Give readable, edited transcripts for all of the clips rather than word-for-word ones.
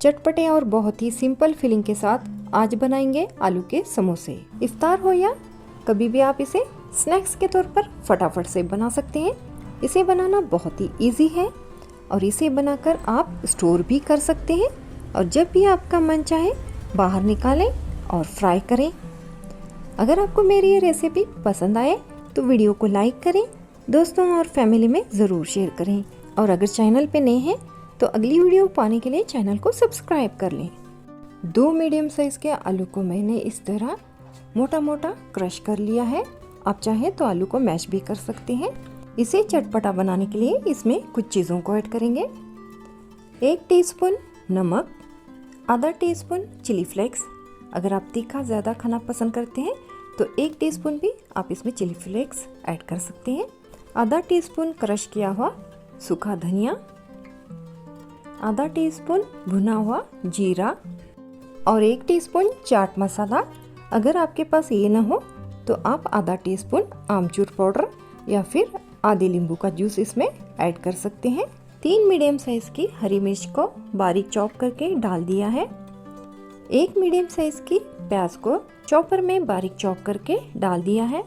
चटपटे और बहुत ही simple feeling के साथ आज बनाएंगे आलू के समोसे। इफ्तार हो या कभी भी आप इसे स्नैक्स के तौर पर फटाफट से बना सकते हैं। इसे बनाना बहुत ही इजी है और इसे बनाकर आप स्टोर भी कर सकते हैं और जब भी आपका मन चाहे बाहर निकालें और फ्राई करें। अगर आपको मेरी ये रेसिपी पसंद आए तो वीडियो को लाइक करें, दोस्तों और फैमिली में ज़रूर शेयर करें और अगर चैनल पे नए हैं तो अगली वीडियो पाने के लिए चैनल को सब्सक्राइब कर लें। 2 मीडियम साइज़ के आलू को मैंने इस तरह मोटा मोटा क्रश कर लिया है। आप चाहें तो आलू को मैश भी कर सकते हैं। इसे चटपटा बनाने के लिए इसमें कुछ चीज़ों को ऐड करेंगे। 1 टीस्पून नमक, आधा टीस्पून चिली फ्लेक्स। अगर आप तीखा ज़्यादा खाना पसंद करते हैं तो 1 टीस्पून भी आप इसमें चिली फ्लेक्स ऐड कर सकते हैं। आधा टीस्पून क्रश किया हुआ सूखा धनिया, आधा टीस्पून भुना हुआ जीरा और 1 टीस्पून चाट मसाला। अगर आपके पास ये ना हो तो आप आधा टीस्पून आमचूर पाउडर या फिर आधे नींबू का जूस इसमें ऐड कर सकते हैं। 3 मीडियम साइज की हरी मिर्च को बारीक चॉप करके डाल दिया है। 1 मीडियम साइज की प्याज को चॉपर में बारीक चॉप करके डाल दिया है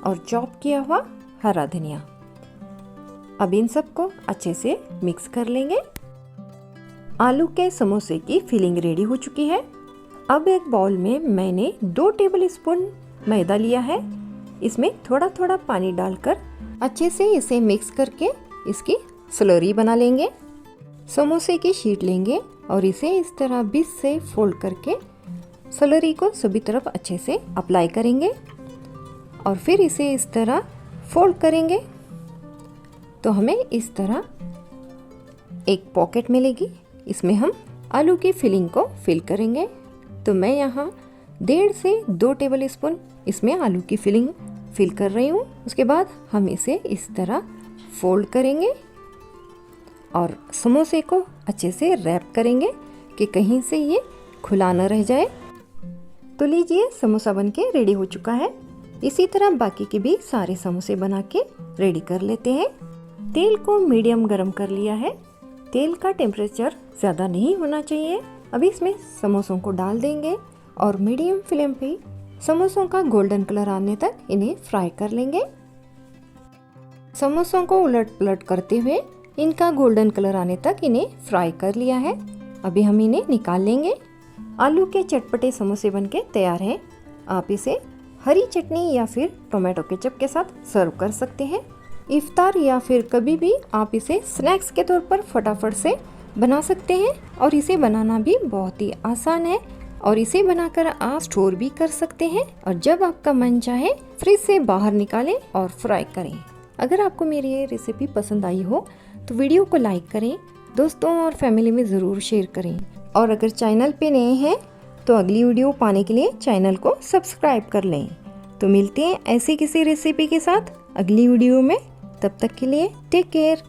और चॉप किया हुआ हरा धनिया। अब इन सबको अच्छे से मिक्स कर लेंगे। आलू के समोसे की फिलिंग रेडी हो चुकी है। अब एक बाउल में मैंने 2 टेबल स्पून मैदा लिया है। इसमें थोड़ा थोड़ा पानी डालकर अच्छे से इसे मिक्स करके इसकी स्लरी बना लेंगे। समोसे की शीट लेंगे और इसे इस तरह बीच से फोल्ड करके स्लरी को सभी तरफ अच्छे से अप्लाई करेंगे और फिर इसे इस तरह फोल्ड करेंगे तो हमें इस तरह एक पॉकेट मिलेगी। इसमें हम आलू की फिलिंग को फिल करेंगे। तो मैं यहाँ 1.5 से 2 टेबल स्पून इसमें आलू की फिलिंग फिल कर रही हूँ। उसके बाद हम इसे इस तरह फोल्ड करेंगे और समोसे को अच्छे से रैप करेंगे कि कहीं से ये खुला न रह जाए। तो लीजिए, समोसा बनके रेडी हो चुका है। इसी तरह बाकी के भी सारे समोसे बना के रेडी कर लेते हैं। तेल को मीडियम गरम कर लिया है। तेल का टेम्परेचर ज़्यादा नहीं होना चाहिए। अभी इसमें समोसों को डाल देंगे और मीडियम फ्लेम पे समोसों का गोल्डन कलर आने तक इन्हें फ्राई कर लेंगे। समोसों को उलट पलट करते हुए इनका गोल्डन कलर आने तक इन्हें फ्राई कर लिया है। अभी हम इन्हें निकाल लेंगे। आलू के चटपटे समोसे बनके तैयार हैं। आप इसे हरी चटनी या फिर टोमेटो केचप के साथ सर्व कर सकते हैं। इफ्तार या फिर कभी भी आप इसे स्नैक्स के तौर पर फटाफट से बना सकते हैं और इसे बनाना भी बहुत ही आसान है और इसे बनाकर आप स्टोर भी कर सकते हैं और जब आपका मन चाहे फ्रिज से बाहर निकालें और फ्राई करें। अगर आपको मेरी ये रेसिपी पसंद आई हो तो वीडियो को लाइक करें, दोस्तों और फैमिली में ज़रूर शेयर करें और अगर चैनल पे नए हैं तो अगली वीडियो पाने के लिए चैनल को सब्सक्राइब कर लें। तो मिलते हैं ऐसी किसी रेसिपी के साथ अगली वीडियो में। तब तक के लिए टेक केयर।